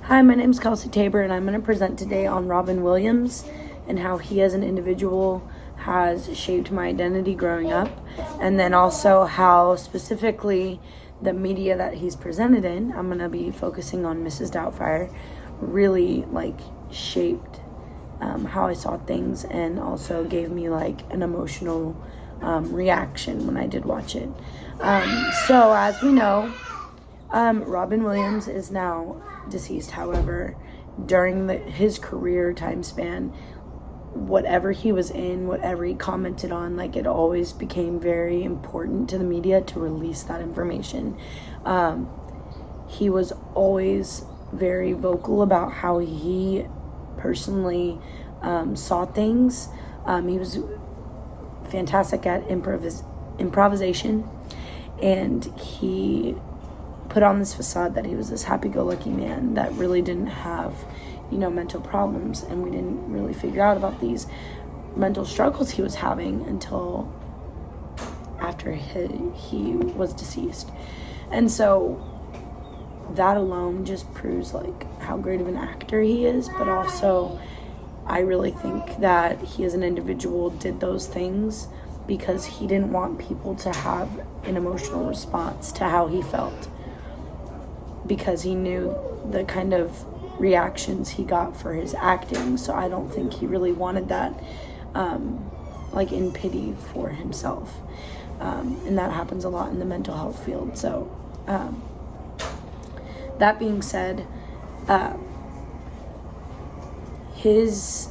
Hi, my name is Kelsey Tabor, and I'm going to present today on Robin Williams and how he as an individual has shaped my identity growing up, and then also how specifically the media that he's presented in, I'm going to be focusing on Mrs. Doubtfire, really shaped how I saw things, and also gave me an emotional reaction when I did watch it. So as we know, Robin Williams is now deceased. However, during his career time span, whatever he was in, whatever he commented on, it always became very important to the media to release that information. He was always very vocal about how he personally saw things. He was fantastic at improvisation, and he put on this facade that he was this happy-go-lucky man that really didn't have, mental problems, and we didn't really figure out about these mental struggles he was having until after he was deceased. And so that alone just proves how great of an actor he is, but also I really think that he as an individual did those things because he didn't want people to have an emotional response to how he felt, because he knew the kind of reactions he got for his acting. So I don't think he really wanted that in pity for himself, and that happens a lot in the mental health field. So that being said, his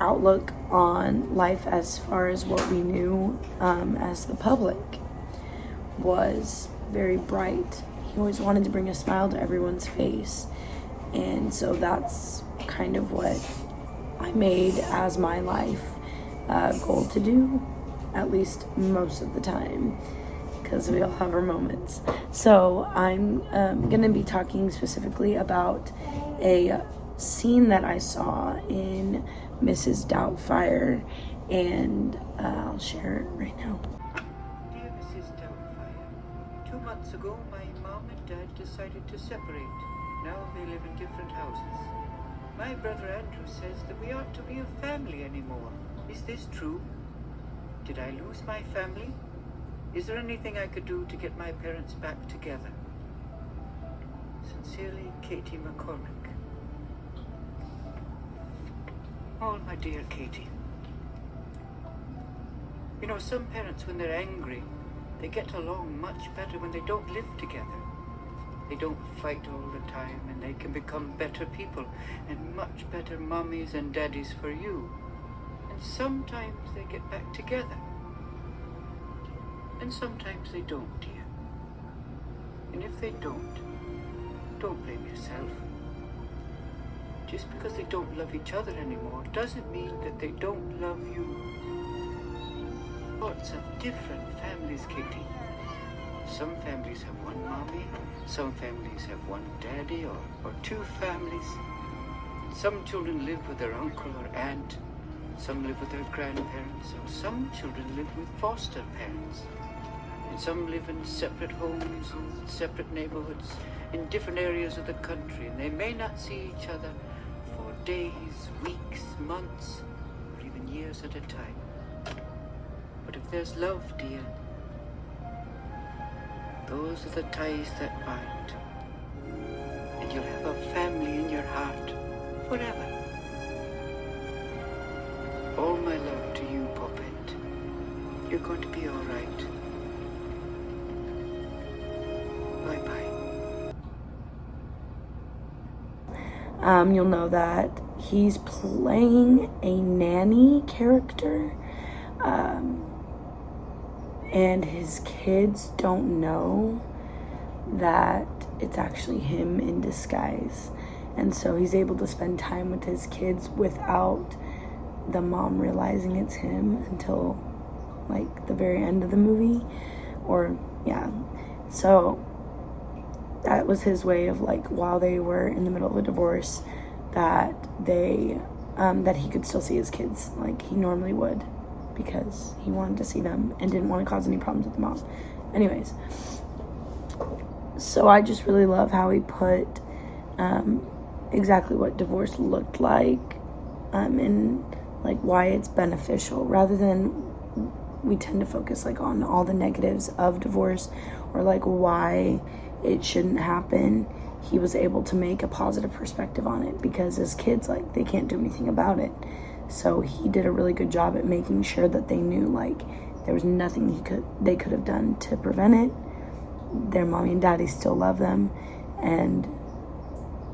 outlook on life as far as what we knew as the public was very bright. He always wanted to bring a smile to everyone's face, and so that's kind of what I made as my life goal to do, at least most of the time, because we all have our moments. So I'm going to be talking specifically about a scene that I saw in Mrs. Doubtfire, and I'll share it right now. Dear Mrs. Doubtfire, 2 months ago my mom and dad decided to separate. Now they live in different houses. My brother Andrew says that we aren't to be a family anymore. Is this true? Did I lose my family? Is there anything I could do to get my parents back together? Sincerely, Katie McCormick. Oh, my dear Katie. Some parents, when they're angry, they get along much better when they don't live together. They don't fight all the time, and they can become better people and much better mommies and daddies for you. And sometimes they get back together. And sometimes they don't, dear. And if they don't blame yourself. Just because they don't love each other anymore doesn't mean that they don't love you. Lots of different families, Katie. Some families have one mommy, some families have one daddy, or 2 families. Some children live with their uncle or aunt, some live with their grandparents, or some children live with foster parents. And some live in separate homes, in separate neighborhoods, in different areas of the country, and they may not see each other for days, weeks, months, or even years at a time. But if there's love, dear, those are the ties that bind, and you'll have a family in your heart forever. All my love to you, Poppet. You're going to be all right. Bye-bye. You'll know that he's playing a nanny character, and his kids don't know that it's actually him in disguise. And so he's able to spend time with his kids without the mom realizing it's him until the very end of the movie, so that was his way of while they were in the middle of a divorce, that that he could still see his kids like he normally would, because he wanted to see them and didn't want to cause any problems with the mom. Anyways, so I just really love how he put exactly what divorce looked like, and like why it's beneficial, rather than we tend to focus like on all the negatives of divorce or like why it shouldn't happen. He was able to make a positive perspective on it because as kids, like, they can't do anything about it. So he did a really good job at making sure that they knew like there was nothing they could have done to prevent it. Their mommy and daddy still love them, and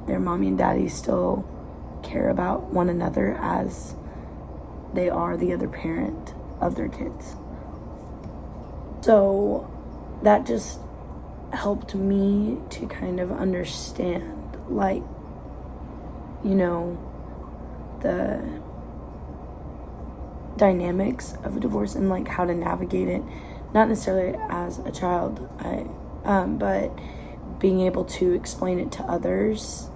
their mommy and daddy still care about one another as they are the other parent of their kids. So that just helped me to kind of understand, like, you know, the dynamics of a divorce and like how to navigate it, not necessarily as a child, but being able to explain it to others,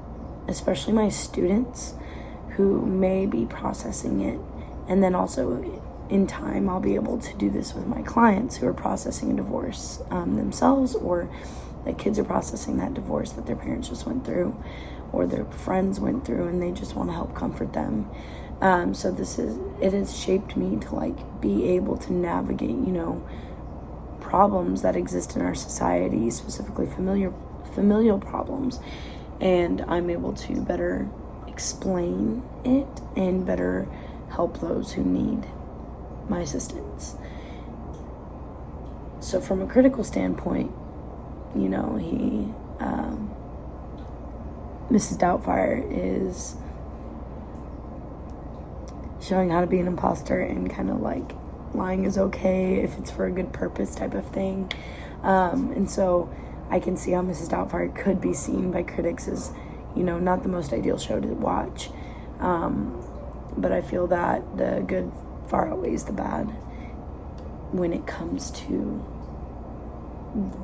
especially my students who may be processing it. And then also in time, I'll be able to do this with my clients who are processing a divorce themselves, or the kids are processing that divorce that their parents just went through or their friends went through, and they just want to help comfort them. So it has shaped me to like be able to navigate, you know, problems that exist in our society, specifically familial problems, and I'm able to better explain it and better help those who need my assistance. So from a critical standpoint, you know, Mrs. Doubtfire is showing how to be an imposter and kind of like lying is okay if it's for a good purpose type of thing. And so I can see how Mrs. Doubtfire could be seen by critics as, you know, not the most ideal show to watch. But I feel that the good far outweighs the bad when it comes to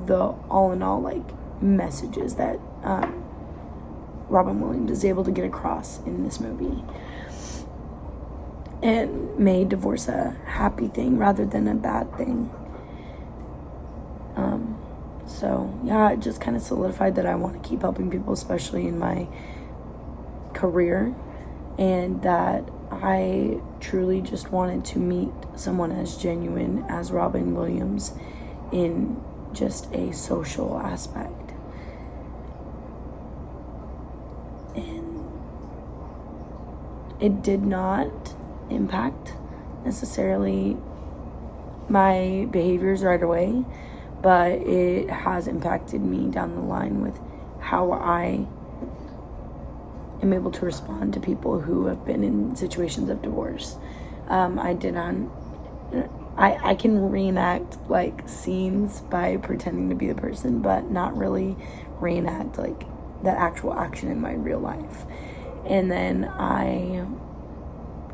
the all in all like messages that Robin Williams is able to get across in this movie, and made divorce a happy thing rather than a bad thing. So yeah, it just kind of solidified that I want to keep helping people, especially in my career, and that I truly just wanted to meet someone as genuine as Robin Williams in just a social aspect. And it did not impact necessarily my behaviors right away, but it has impacted me down the line with how I am able to respond to people who have been in situations of divorce. I can reenact like scenes by pretending to be the person, but not really reenact like that actual action in my real life. And then I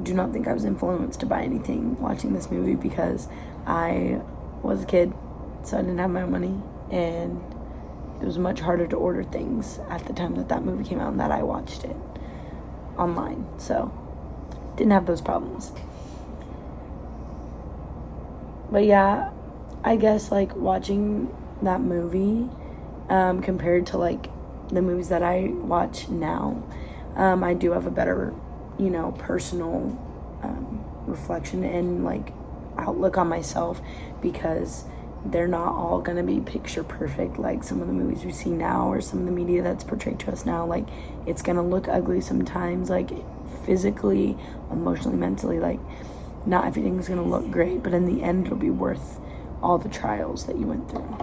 do not think I was influenced by anything watching this movie, because I was a kid, so I didn't have my money, and it was much harder to order things at the time that movie came out and that I watched it online. So didn't have those problems. But yeah, I guess like watching that movie compared to like the movies that I watch now, I do have a better, you know, personal reflection and like outlook on myself, because they're not all gonna be picture perfect like some of the movies we see now or some of the media that's portrayed to us now. Like, it's gonna look ugly sometimes, like physically, emotionally, mentally, like not everything's gonna look great, but in the end it'll be worth all the trials that you went through.